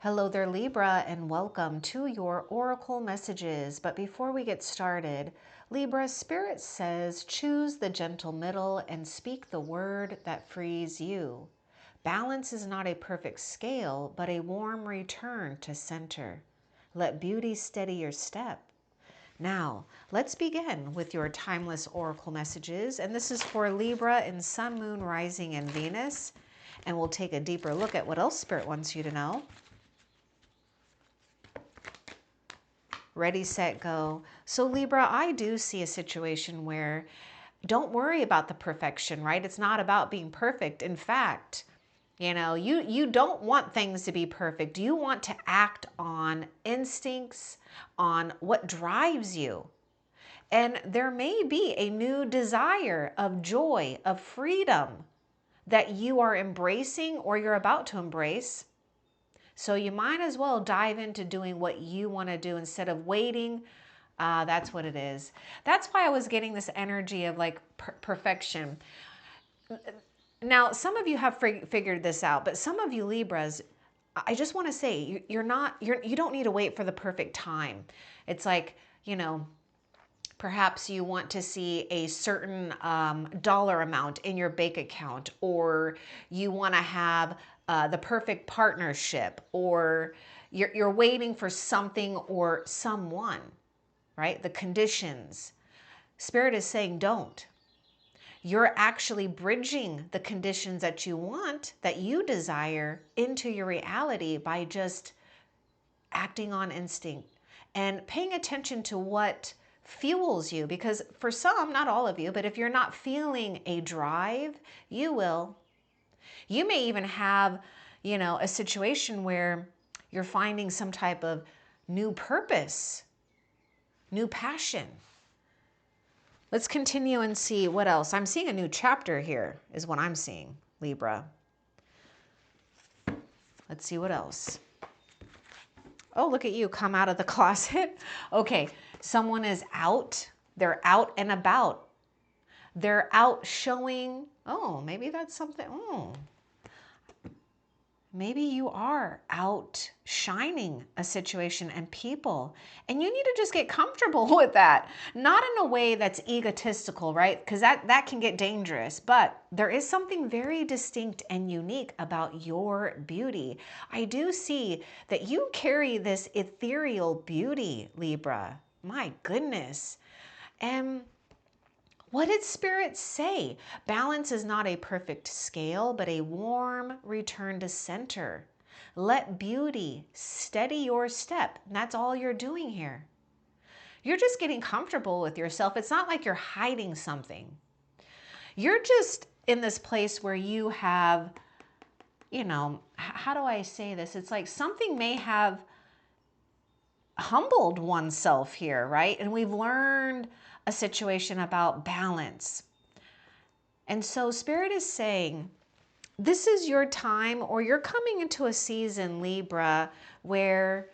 Hello there, Libra, and welcome to your Oracle messages. But before we get started, Libra, Spirit says, choose the gentle middle and speak the word that frees you. Balance is not a perfect scale, but a warm return to center. Let beauty steady your step. Now, let's begin with your timeless Oracle messages. And this is for Libra in Sun, Moon, Rising, and Venus. And we'll take a deeper look at what else Spirit wants you to know. Ready, set, go. So Libra, I do see a situation where don't worry about the perfection, right? It's not about being perfect. In fact, you don't want things to be perfect. You want to act on instincts, on what drives you. And there may be a new desire of joy, of freedom that you are embracing or you're about to embrace. So you might as well dive into doing what you want to do instead of waiting. That's what it is. That's why I was getting this energy of like perfection. Now, some of you have figured this out, but some of you Libras, I just want to say you don't need to wait for the perfect time. It's like, perhaps you want to see a certain dollar amount in your bank account, or you want to have the perfect partnership, or you're waiting for something or someone, right? The conditions. Spirit is saying don't. You're actually bridging the conditions that you want, that you desire, into your reality by just acting on instinct and paying attention to what fuels you. Because for some, not all of you, but if you're not feeling a drive, you will. You may even have, a situation where you're finding some type of new purpose, new passion. Let's continue and see what else. I'm seeing a new chapter here is what I'm seeing, Libra. Let's see what else. Oh, look at you, come out of the closet. Okay, someone is out. They're out and about. They're out showing, oh, maybe that's something, maybe you are out shining a situation and people, and you need to just get comfortable with that. Not in a way that's egotistical, right? Because that can get dangerous, but there is something very distinct and unique about your beauty. I do see that you carry this ethereal beauty, Libra. My goodness. And what did Spirit say? Balance is not a perfect scale, but a warm return to center. Let beauty steady your step. And that's all you're doing here. You're just getting comfortable with yourself. It's not like you're hiding something. You're just in this place where you have, how do I say this? It's like something may have humbled oneself here, right? And we've learned a situation about balance. And so Spirit is saying, this is your time, or you're coming into a season, Libra, where,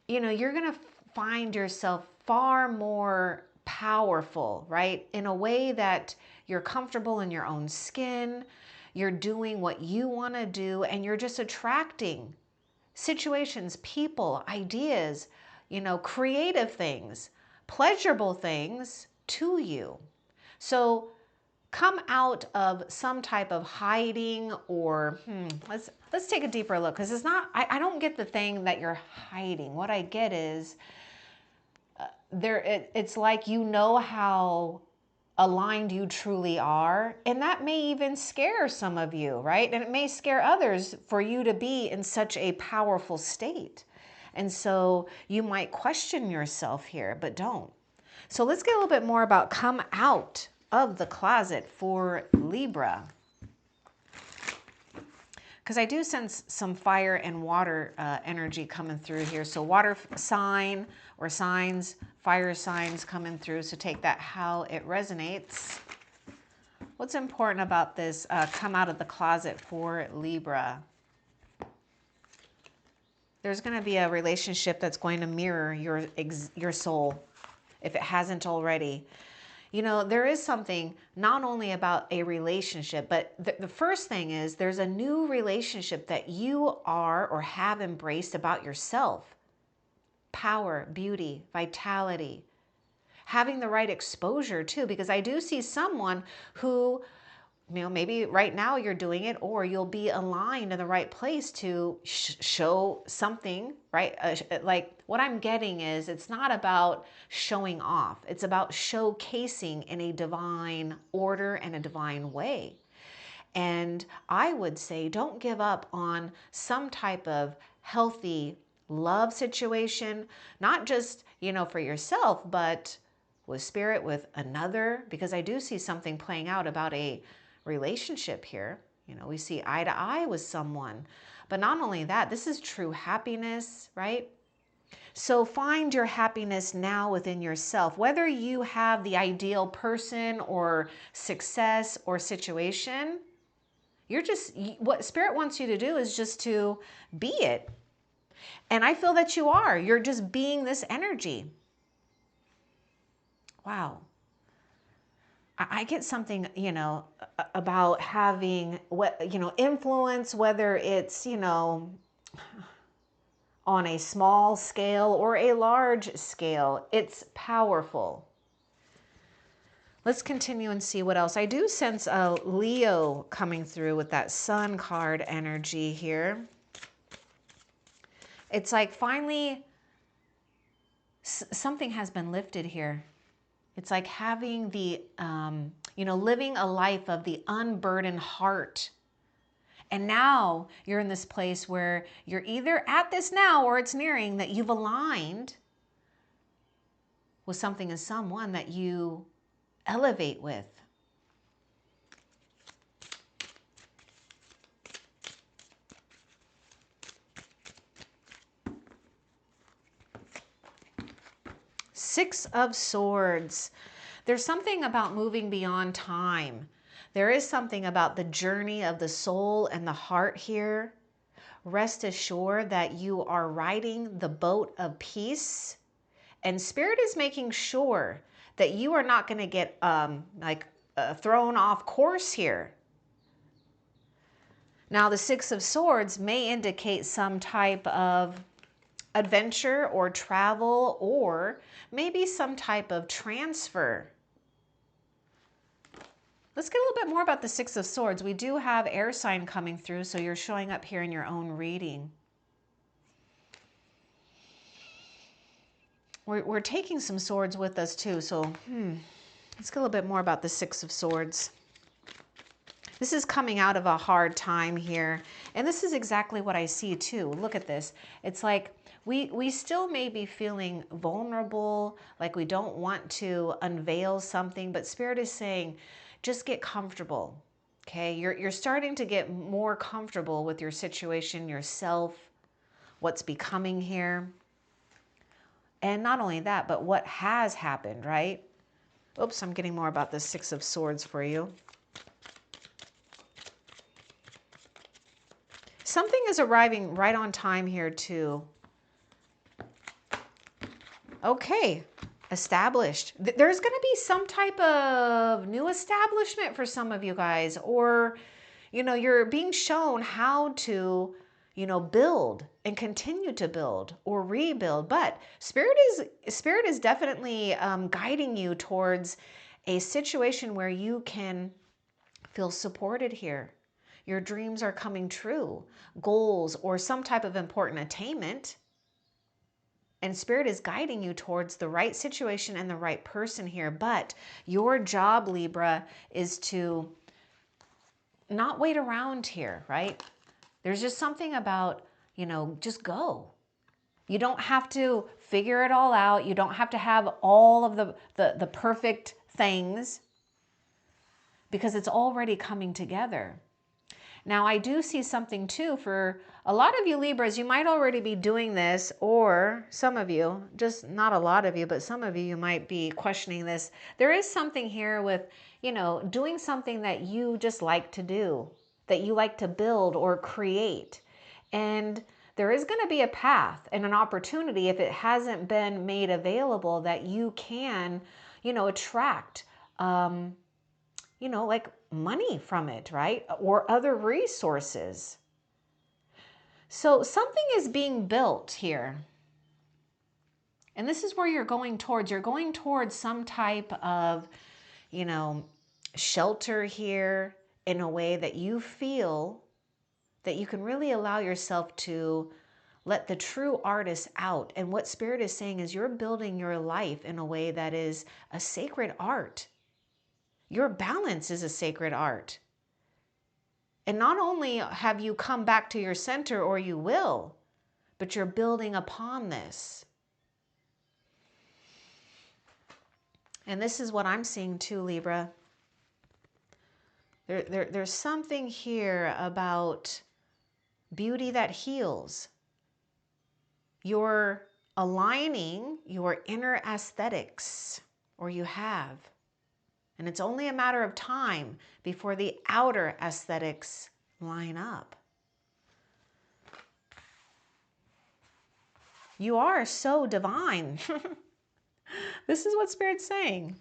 you're going to find yourself far more powerful, right? In a way that you're comfortable in your own skin, you're doing what you want to do, and you're just attracting situations, people, ideas, creative things, pleasurable things to you. So come out of some type of hiding, or let's take a deeper look, because it's not, I don't get the thing that you're hiding. What I get is it's like how aligned you truly are, and that may even scare some of you, right? And it may scare others for you to be in such a powerful state. And so you might question yourself here, but don't. So let's get a little bit more about come out of the closet for Libra. Because I do sense some fire and water energy coming through here. So water sign or signs, fire signs coming through. So take that how it resonates. What's important about this come out of the closet for Libra? There's going to be a relationship that's going to mirror your soul, if it hasn't already. You know, there is something not only about a relationship, but the first thing is there's a new relationship that you are or have embraced about yourself. Power, beauty, vitality, having the right exposure too, because I do see someone who, you know, maybe right now you're doing it, or you'll be aligned in the right place to show something, right? Like what I'm getting is it's not about showing off. It's about showcasing in a divine order and a divine way. And I would say don't give up on some type of healthy love situation, not just, you know, for yourself, but with spirit, with another, because I do see something playing out about a relationship here. You know, we see eye to eye with someone. But not only that, this is true happiness, right? So find your happiness now within yourself. Whether you have the ideal person or success or situation, you're just, what Spirit wants you to do is just to be it. And I feel that you are. You're just being this energy. Wow. I get something, you know, about having what, you know, influence, whether it's, you know, on a small scale or a large scale. It's powerful. Let's continue and see what else. I do sense a Leo coming through with that Sun card energy here. It's like finally something has been lifted here. It's like having the, you know, living a life of the unburdened heart. And now you're in this place where you're either at this now or it's nearing that you've aligned with something and someone that you elevate with. Six of Swords. There's something about moving beyond time. There is something about the journey of the soul and the heart here. Rest assured that you are riding the boat of peace. And Spirit is making sure that you are not going to get thrown off course here. Now, the Six of Swords may indicate some type of adventure or travel, or maybe some type of transfer. Let's get a little bit more about the Six of Swords. We do have air sign coming through, so you're showing up here in your own reading. We're taking some swords with us too, so let's get a little bit more about the Six of Swords. This is coming out of a hard time here, and this is exactly what I see too. Look at this. It's like we still may be feeling vulnerable, like we don't want to unveil something, but Spirit is saying, just get comfortable, okay? You're starting to get more comfortable with your situation, yourself, what's becoming here. And not only that, but what has happened, right? Oops, I'm getting more about the Six of Swords for you. Something is arriving right on time here too. Okay, established. There's going to be some type of new establishment for some of you guys, or, you know, you're being shown how to, you know, build and continue to build or rebuild. But Spirit is definitely guiding you towards a situation where you can feel supported here. Your dreams are coming true, goals or some type of important attainment. And Spirit is guiding you towards the right situation and the right person here. But your job, Libra, is to not wait around here, right? There's just something about, you know, just go. You don't have to figure it all out. You don't have to have all of the perfect things, because it's already coming together. Now, I do see something too for a lot of you Libras. You might already be doing this, or some of you, just not a lot of you, but some of you, you might be questioning this. There is something here with, you know, doing something that you just like to do, that you like to build or create. And there is going to be a path and an opportunity, if it hasn't been made available, that you can, you know, attract you know, like money from it, right? Or other resources. So something is being built here. And this is where you're going towards. You're going towards some type of, you know, shelter here in a way that you feel that you can really allow yourself to let the true artist out. And what Spirit is saying is you're building your life in a way that is a sacred art. Your balance is a sacred art. And not only have you come back to your center, or you will, but you're building upon this. And this is what I'm seeing too, Libra. There's something here about beauty that heals. You're aligning your inner aesthetics, or you have. And it's only a matter of time before the outer aesthetics line up. You are so divine. This is what Spirit's saying.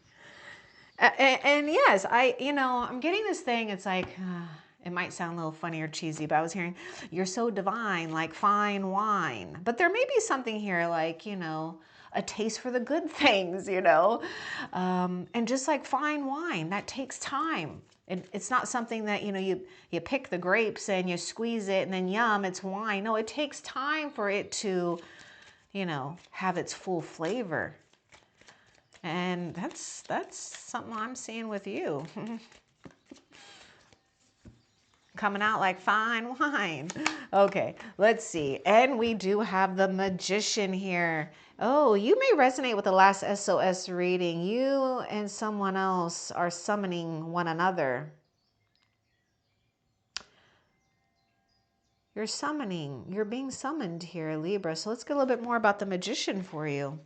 And yes, I'm getting this thing. It's like, it might sound a little funny or cheesy, but I was hearing, you're so divine, like fine wine. But there may be something here like, a taste for the good things, and just like fine wine, that takes time. It's not something that, you pick the grapes and you squeeze it and then yum, it's wine. No, it takes time for it to, have its full flavor. And that's something I'm seeing with you. Coming out like fine wine. Okay, let's see. And we do have the Magician here. Oh, you may resonate with the last SOS reading. You and someone else are summoning one another. You're being summoned here, Libra. So let's get a little bit more about the Magician for you.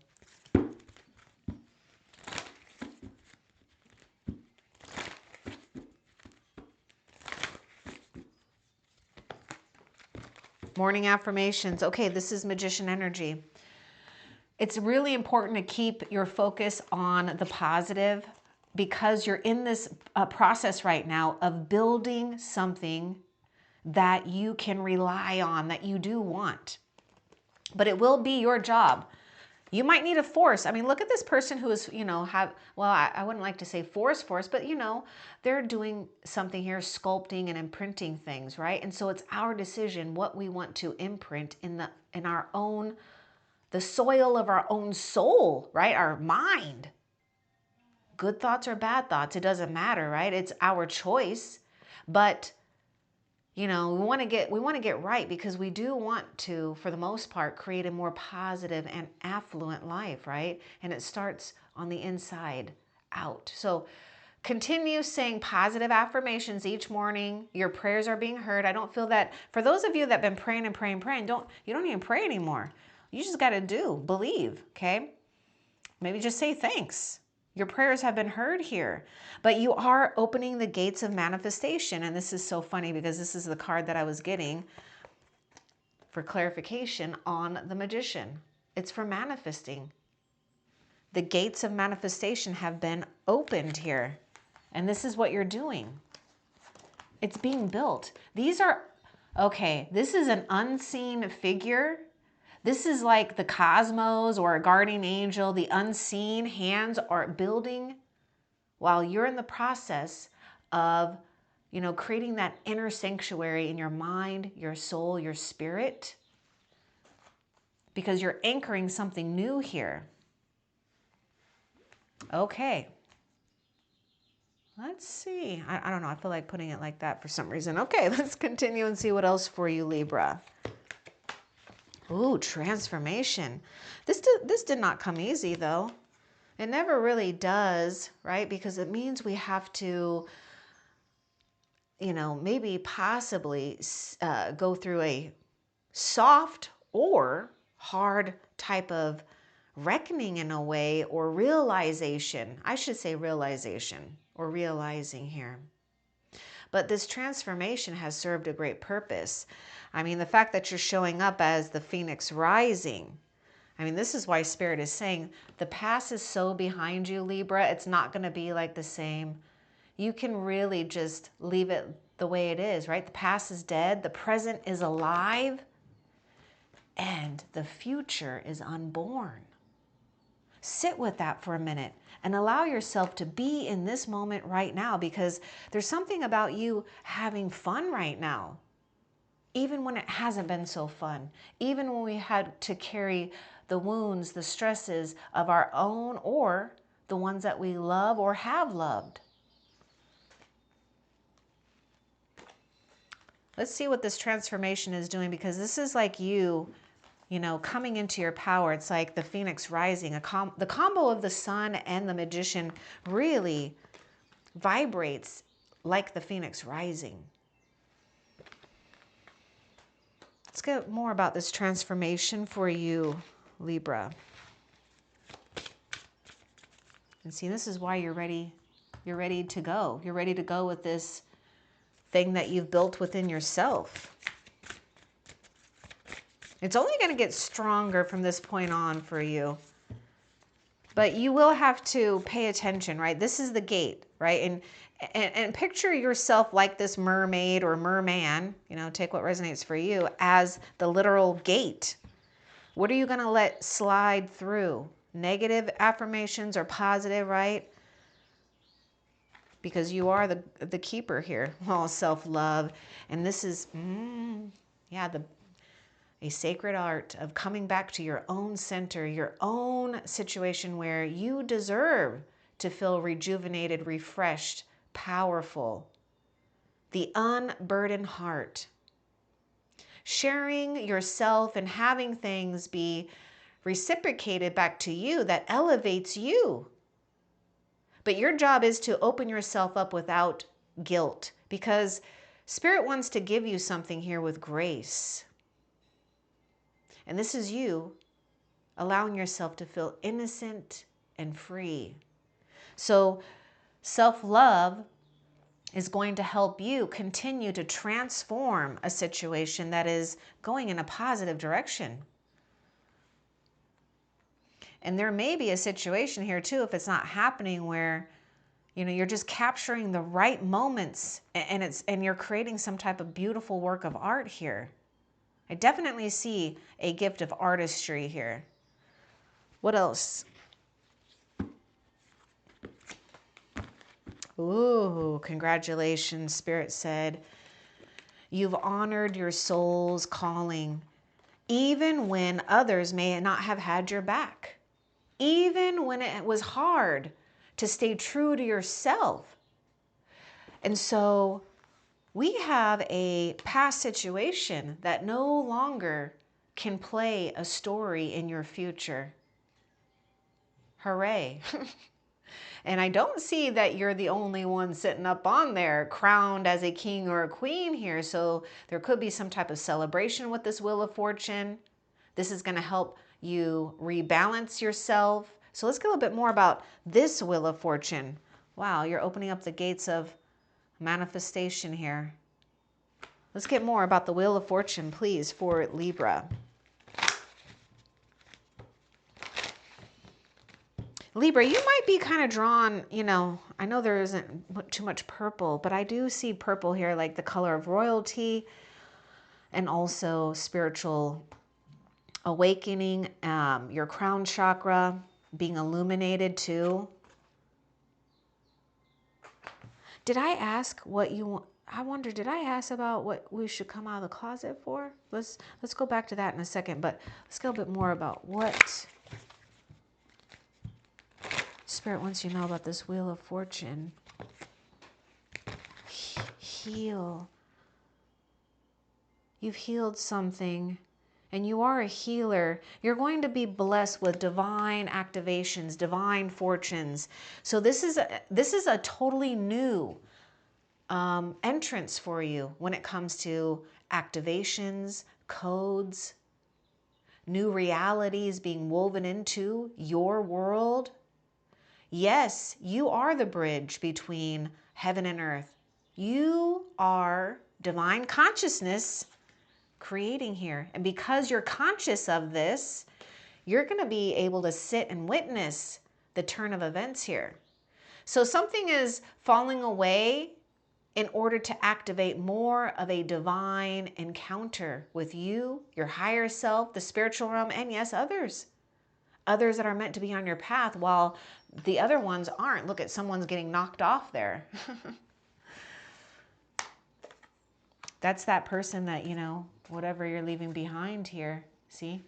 Morning affirmations. Okay, this is Magician energy. It's really important to keep your focus on the positive, because you're in this process right now of building something that you can rely on, that you do want. But it will be your job. You might need a force. I mean, look at this person who is, I wouldn't like to say force, but, they're doing something here, sculpting and imprinting things, right? And so it's our decision what we want to imprint in our own, the soil of our own soul, right? Our mind. Good thoughts or bad thoughts, it doesn't matter, right? It's our choice. But we want to get right, because we do want to, for the most part, create a more positive and affluent life, right? And it starts on the inside out. So continue saying positive affirmations each morning. Your prayers are being heard. I don't feel that, for those of you that have been praying and praying, you don't even pray anymore. You just got to believe, okay? Maybe just say thanks. Your prayers have been heard here, but you are opening the gates of manifestation. And this is so funny, because this is the card that I was getting for clarification on the Magician. It's for manifesting. The gates of manifestation have been opened here. And this is what you're doing. It's being built. This is an unseen figure. This is like the cosmos or a guardian angel. The unseen hands are building while you're in the process of, creating that inner sanctuary in your mind, your soul, your spirit, because you're anchoring something new here. Okay. Let's see. I don't know. I feel like putting it like that for some reason. Okay, let's continue and see what else for you, Libra. Ooh, transformation. This did not come easy, though. It never really does, right? Because it means we have to, maybe possibly go through a soft or hard type of reckoning in a way, or realization. I should say realization, or realizing here. But this transformation has served a great purpose. I mean, the fact that you're showing up as the Phoenix rising, I mean, this is why Spirit is saying the past is so behind you, Libra. It's not going to be like the same. You can really just leave it the way it is, right? The past is dead. The present is alive. And the future is unborn. Sit with that for a minute and allow yourself to be in this moment right now, because there's something about you having fun right now. Even when it hasn't been so fun, even when we had to carry the wounds, the stresses of our own or the ones that we love or have loved. Let's see what this transformation is doing, because this is like you know, coming into your power. It's like the phoenix rising. The combo of the sun and the magician really vibrates like the phoenix rising. Let's get more about this transformation for you, Libra. And see, this is why you're ready. You're ready to go. You're ready to go with this thing that you've built within yourself. It's only going to get stronger from this point on for you. But you will have to pay attention, right? This is the gate, right? And picture yourself like this mermaid or merman, you know, take what resonates for you, as the literal gate. What are you going to let slide through? Negative affirmations or positive, right? Because you are the keeper here. Well, self-love. And this is, a sacred art of coming back to your own center, your own situation where you deserve to feel rejuvenated, refreshed, powerful. The unburdened heart. Sharing yourself and having things be reciprocated back to you that elevates you. But your job is to open yourself up without guilt, because Spirit wants to give you something here with grace. And this is you allowing yourself to feel innocent and free. So self-love is going to help you continue to transform a situation that is going in a positive direction. And there may be a situation here too, if it's not happening, where you know you're just capturing the right moments and you're creating some type of beautiful work of art here. I definitely see a gift of artistry here. What else? Ooh, congratulations, Spirit said. You've honored your soul's calling, even when others may not have had your back. Even when it was hard to stay true to yourself. And so we have a past situation that no longer can play a story in your future. Hooray. And I don't see that you're the only one sitting up on there crowned as a king or a queen here. So there could be some type of celebration with this Wheel of Fortune. This is going to help you rebalance yourself. So let's get a little bit more about this Wheel of Fortune. Wow, you're opening up the gates of manifestation here. Let's get more about the Wheel of Fortune, please, for Libra. Libra, you might be kind of drawn, you know, I know there isn't too much purple, but I do see purple here, like the color of royalty and also spiritual awakening, your crown chakra being illuminated too. Did I ask what you want? I wonder, did I ask about what we should come out of the closet for? Let's go back to that in a second, but let's get a bit more about what Spirit wants you to know about this Wheel of Fortune. Heal. You've healed something, and you are a healer. You're going to be blessed with divine activations, divine fortunes. So this is a totally new entrance for you when it comes to activations, codes, new realities being woven into your world. Yes, you are the bridge between heaven and earth. You are divine consciousness creating here. And because you're conscious of this, you're going to be able to sit and witness the turn of events here. So something is falling away in order to activate more of a divine encounter with you, your higher self, the spiritual realm, and yes, others. Others that are meant to be on your path, while the other ones aren't. Look at someone's getting knocked off there. That's that person that, you know, whatever you're leaving behind here. See?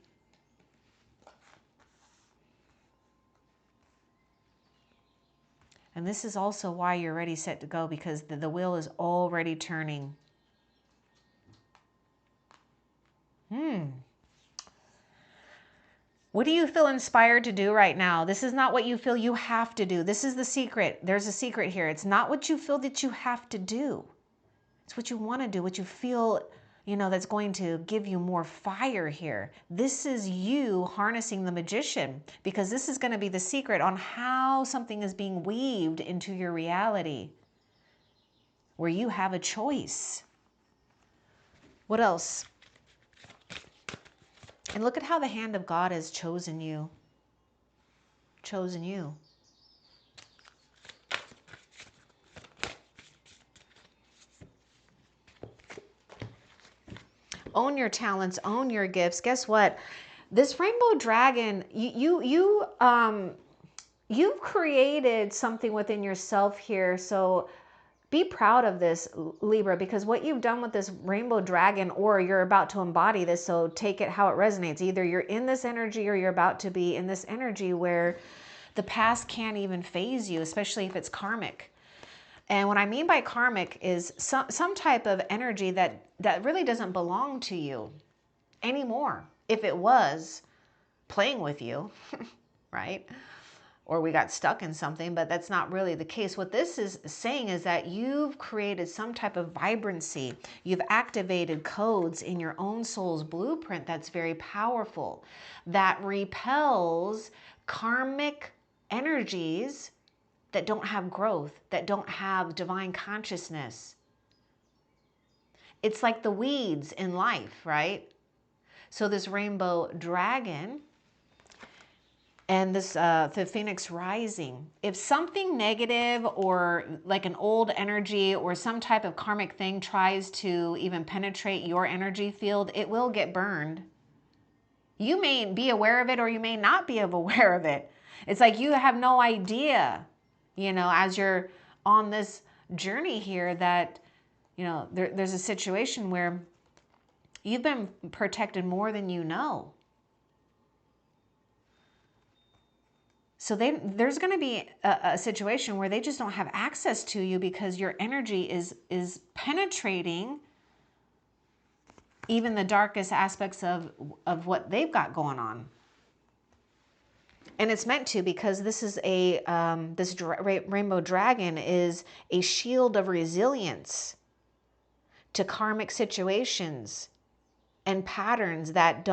And this is also why you're ready, set to go, because the wheel is already turning. What do you feel inspired to do right now? This is not what you feel you have to do. This is the secret. There's a secret here. It's not what you feel that you have to do. It's what you want to do, what you feel, you know, that's going to give you more fire here. This is you harnessing the magician, because this is going to be the secret on how something is being weaved into your reality, where you have a choice. What else? And look at how the hand of God has chosen you. Chosen you. Own your talents, own your gifts. Guess what? This rainbow dragon, you've created something within yourself here. So be proud of this, Libra, because what you've done with this rainbow dragon, or you're about to embody this, so take it how it resonates. Either you're in this energy or you're about to be in this energy where the past can't even phase you, especially if it's karmic. And what I mean by karmic is some type of energy that really doesn't belong to you anymore. If it was playing with you, right? Or we got stuck in something, but that's not really the case. What this is saying is that you've created some type of vibrancy. You've activated codes in your own soul's blueprint that's very powerful, that repels karmic energies that don't have growth, that don't have divine consciousness. It's like the weeds in life, right? So this rainbow dragon and this the phoenix rising, if something negative or like an old energy or some type of karmic thing tries to even penetrate your energy field, it will get burned. You may be aware of it or you may not be aware of it. It's like you have no idea, you know, as you're on this journey here, that, you know, there's a situation where you've been protected more than you know. So there's going to be a situation where they just don't have access to you because your energy is penetrating even the darkest aspects of what they've got going on. And it's meant to, because this is a rainbow dragon is a shield of resilience to karmic situations and patterns that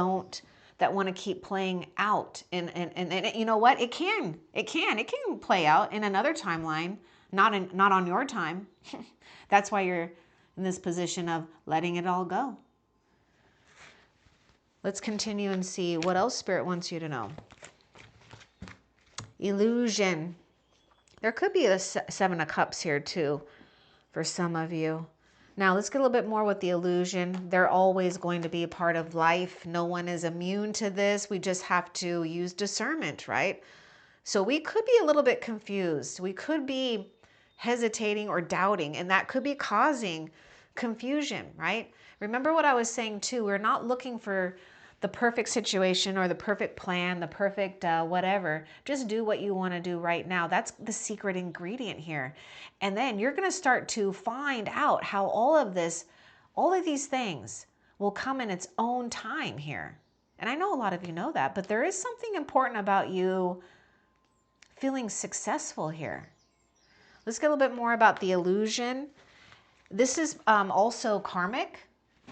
want to keep playing out. And you know what? It can play out in another timeline, not on your time. That's why you're in this position of letting it all go. Let's continue and see what else Spirit wants you to know. Illusion. There could be a Seven of Cups here too for some of you. Now let's get a little bit more with the illusion. They're always going to be a part of life. No one is immune to this. We just have to use discernment, right? So we could be a little bit confused. We could be hesitating or doubting, and that could be causing confusion, right? Remember what I was saying too. We're not looking for the perfect situation or the perfect plan, the perfect whatever. Just do what you want to do right now. That's the secret ingredient here. And then you're going to start to find out how all of these things will come in its own time here. And I know a lot of you know that, but there is something important about you feeling successful here. Let's get a little bit more about the illusion. This is also karmic.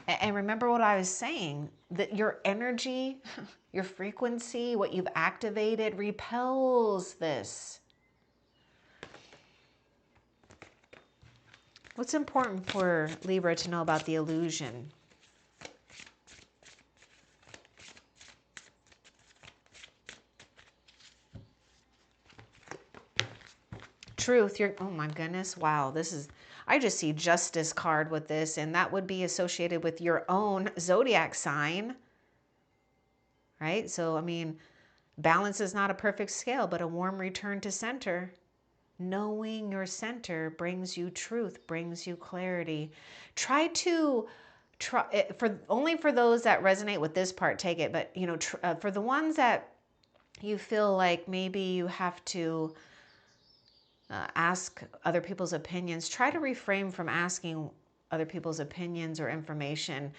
And remember what I was saying, that your energy, your frequency, what you've activated repels this. What's important for Libra to know about the illusion? truth. Oh my goodness. Wow. I just see justice card with this, and that would be associated with your own zodiac sign, right? So, I mean, balance is not a perfect scale, but a warm return to center. Knowing your center brings you truth, brings you clarity. Try only for those that resonate with this part, take it. But, for the ones that you feel like maybe you have to ask other people's opinions, try to refrain from asking other people's opinions or information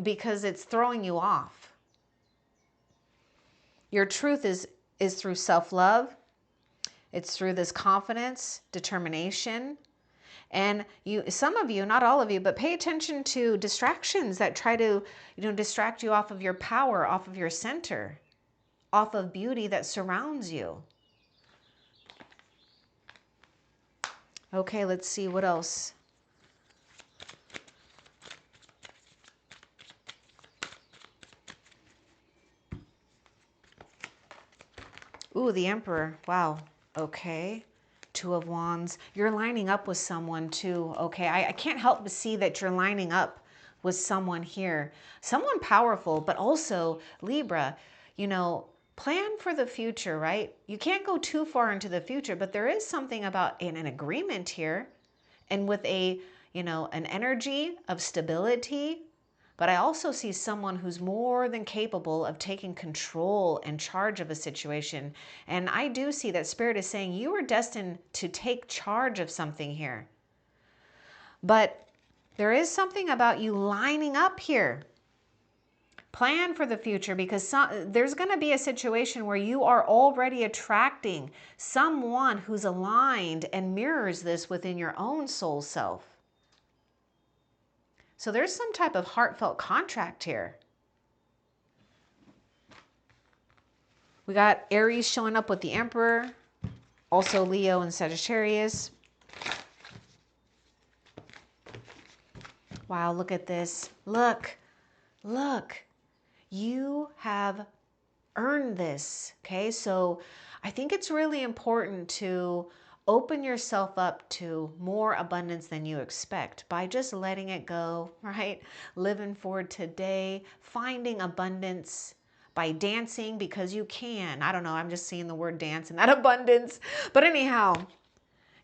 because it's throwing you off. Your truth is through self-love. It's through this confidence, determination. And some of you, not all of you, but pay attention to distractions that try to, distract you off of your power, off of your center, off of beauty that surrounds you. Okay, let's see what else. Ooh, the Emperor. Wow. Okay. Two of Wands. You're lining up with someone too. Okay. I can't help but see that you're lining up with someone here. Someone powerful, but also Libra, plan for the future, right? You can't go too far into the future, but there is something about an agreement here and with an energy of stability. But I also see someone who's more than capable of taking control and charge of a situation. And I do see that Spirit is saying you are destined to take charge of something here. But there is something about you lining up here. Plan for the future, because there's going to be a situation where you are already attracting someone who's aligned and mirrors this within your own soul self. So there's some type of heartfelt contract here. We got Aries showing up with the Emperor, also Leo and Sagittarius. Wow, look at this. Look. You have earned this, okay? So I think it's really important to open yourself up to more abundance than you expect by just letting it go, right? Living for today, finding abundance by dancing because you can. I don't know, I'm just seeing the word dance and that abundance. But anyhow,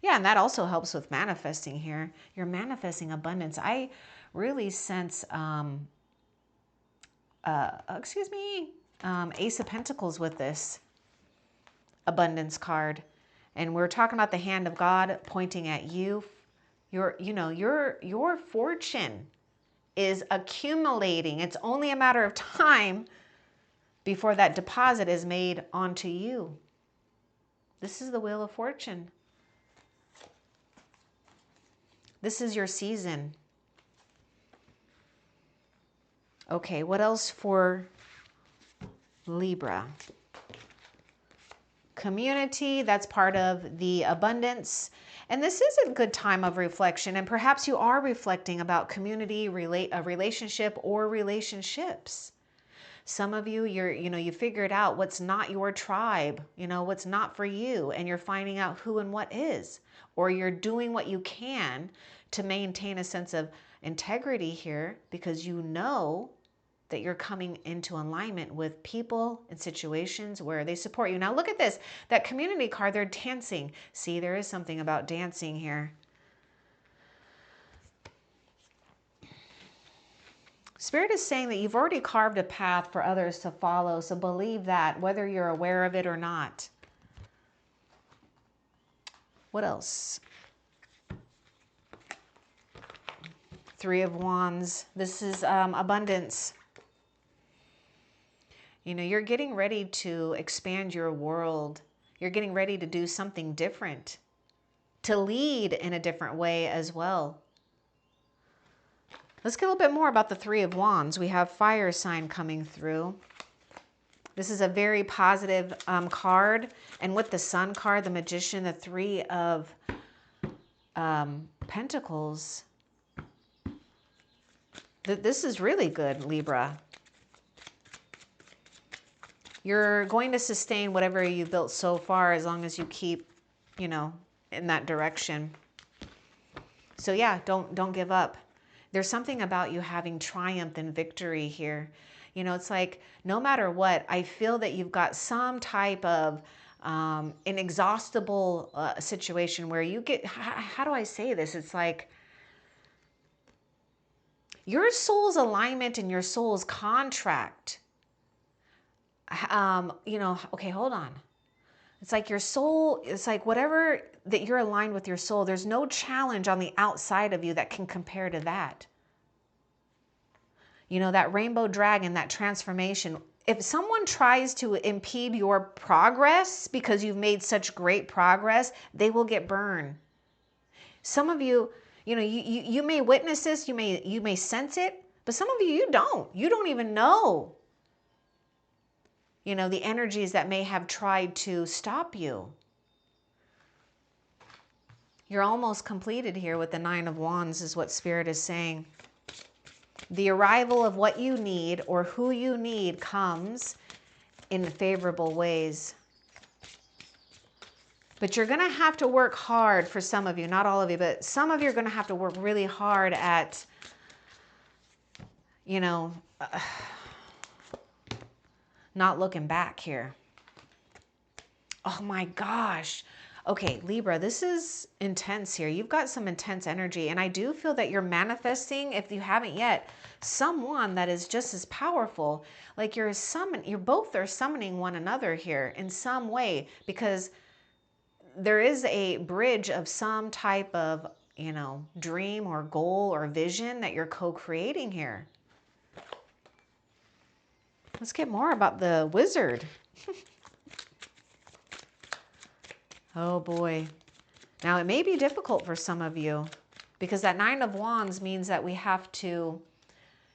yeah, and that also helps with manifesting here. You're manifesting abundance. I really sense, Ace of Pentacles with this abundance card. And we're talking about the hand of God pointing at you. Your fortune is accumulating. It's only a matter of time before that deposit is made onto you. This is the Wheel of Fortune. This is your season. Okay, what else for Libra? Community, that's part of the abundance. And this is a good time of reflection. And perhaps you are reflecting about community, a relationship or relationships. Some of you, you figured out what's not your tribe, what's not for you, and you're finding out who and what is. Or you're doing what you can to maintain a sense of integrity here because you know that you're coming into alignment with people and situations where they support you. Now look at this, that community card, they're dancing. See, there is something about dancing here. Spirit is saying that you've already carved a path for others to follow, so believe that, whether you're aware of it or not. What else? Three of Wands. This is abundance. You're getting ready to expand your world. You're getting ready to do something different, to lead in a different way as well. Let's get a little bit more about the Three of Wands. We have fire sign coming through. This is a very positive card. And with the Sun card, the Magician, the Three of Pentacles. This is really good, Libra. You're going to sustain whatever you built so far as long as you keep, in that direction. So yeah, don't give up. There's something about you having triumph and victory here. You know, it's like no matter what, I feel that you've got some type of inexhaustible situation where you get, how do I say this? It's like your soul's alignment and your soul's contract. You know, okay, hold on. It's like your soul, it's like whatever that you're aligned with your soul, there's no challenge on the outside of you that can compare to that. You know, that rainbow dragon, that transformation. If someone tries to impede your progress because you've made such great progress, they will get burned. Some of you, you know, you may witness this, you may sense it, but some of you don't. You don't even know. You know, the energies that may have tried to stop you. You're almost completed here with the Nine of Wands is what Spirit is saying. The arrival of what you need or who you need comes in favorable ways. But you're going to have to work hard for some of you, not all of you, but some of you are going to have to work really hard at, you know, not looking back here. Oh my gosh. Okay, Libra, this is intense here. You've got some intense energy, and I do feel that you're manifesting, if you haven't yet, someone that is just as powerful. Like you're both are summoning one another here in some way, because there is a bridge of some type of, you know, dream or goal or vision that you're co-creating here. Let's get more about the wizard. Oh boy. Now it may be difficult for some of you because that Nine of Wands means that we have to,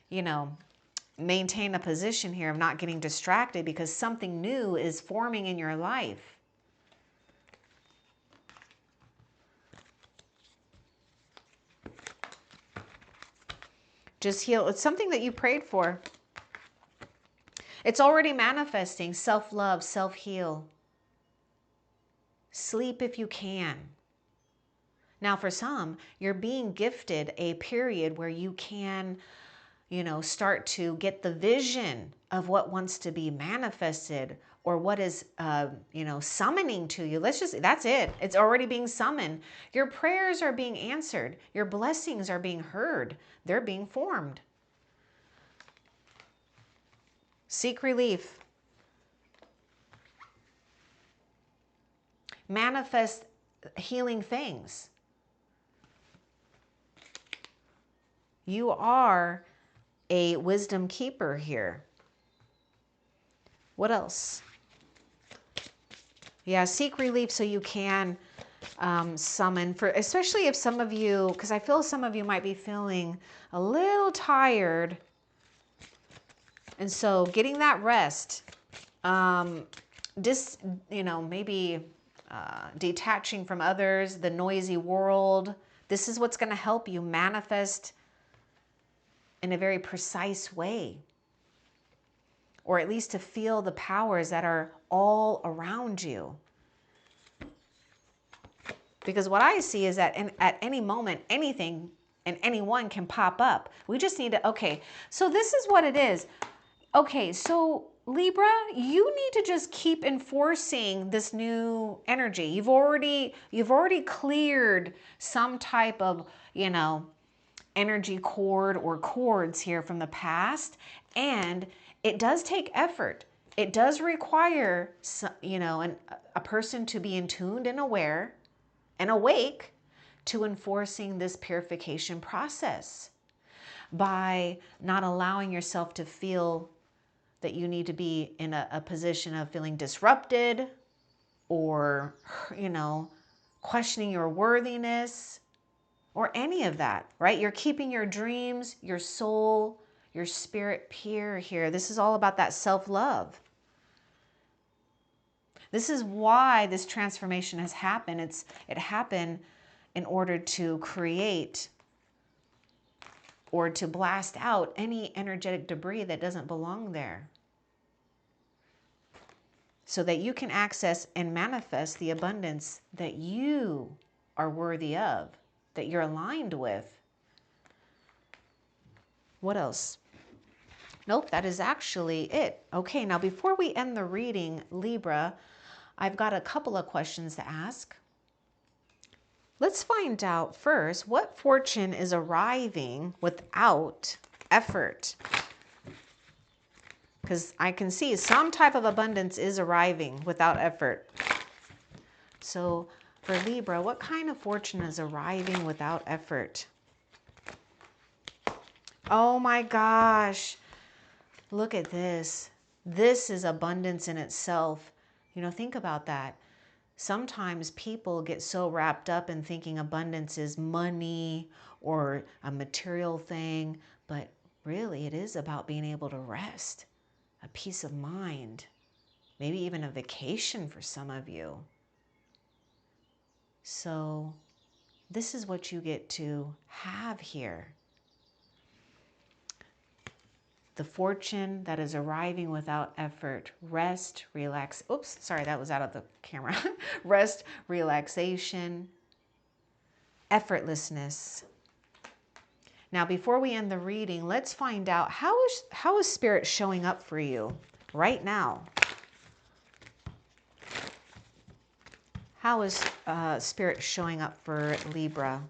you know, maintain a position here of not getting distracted because something new is forming in your life. Just heal. It's something that you prayed for. It's already manifesting. Self-love, self-heal. Sleep if you can. Now for some, you're being gifted a period where you can, you know, start to get the vision of what wants to be manifested or what is, you know, summoning to you. That's it. It's already being summoned. Your prayers are being answered. Your blessings are being heard. They're being formed. Seek relief. Manifest healing things. You are a wisdom keeper here. What else? Yeah, seek relief so you can summon, for especially if some of you, because I feel some of you might be feeling a little tired. And so getting that rest, you know, maybe detaching from others, the noisy world. This is what's going to help you manifest in a very precise way, or at least to feel the powers that are all around you. Because what I see is that at any moment, anything and anyone can pop up. We just need to, okay, so this is what it is. Okay, so Libra, you need to just keep enforcing this new energy. You've already cleared some type of, you know, energy cord or cords here from the past, and it does take effort. It does require, you know, a person to be in tuned and aware and awake to enforcing this purification process by not allowing yourself to feel that you need to be in a position of feeling disrupted or, you know, questioning your worthiness or any of that, right? You're keeping your dreams, your soul, your spirit pure here. This is all about that self-love. This is why this transformation has happened. It happened in order to create or to blast out any energetic debris that doesn't belong there, so that you can access and manifest the abundance that you are worthy of, that you're aligned with. What else? Nope, that is actually it. Okay, now before we end the reading, Libra, I've got a couple of questions to ask. Let's find out first what fortune is arriving without effort. Because I can see some type of abundance is arriving without effort. So for Libra, what kind of fortune is arriving without effort? Oh my gosh. Look at this. This is abundance in itself. You know, think about that. Sometimes people get so wrapped up in thinking abundance is money or a material thing, but really it is about being able to rest, a peace of mind, maybe even a vacation for some of you. So this is what you get to have here. The fortune that is arriving without effort. Rest, relax. Oops, sorry, that was out of the camera. Rest, relaxation, effortlessness. Now, before we end the reading, let's find out how is Spirit showing up for you right now? How is Spirit showing up for Libra?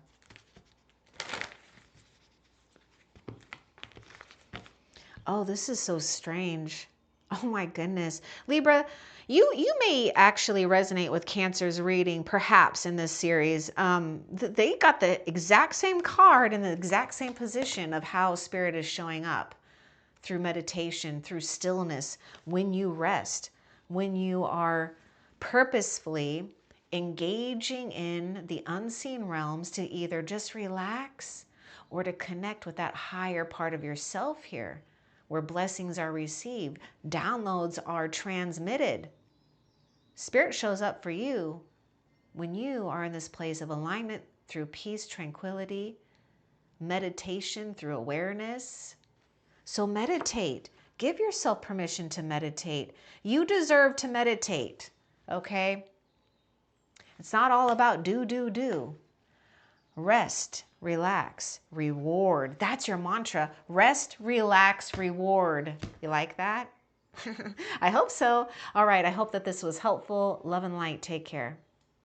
Oh, this is so strange. Oh my goodness. Libra, you may actually resonate with Cancer's reading, perhaps, in this series. They got the exact same card in the exact same position of how Spirit is showing up through meditation, through stillness, when you rest, when you are purposefully engaging in the unseen realms to either just relax or to connect with that higher part of yourself here, where blessings are received, downloads are transmitted. Spirit shows up for you when you are in this place of alignment through peace, tranquility, meditation through awareness. So meditate. Give yourself permission to meditate. You deserve to meditate, okay? It's not all about do. Rest, relax, reward. That's your mantra. Rest, relax, reward. You like that? I hope so. All right, I hope that this was helpful. Love and light. Take care.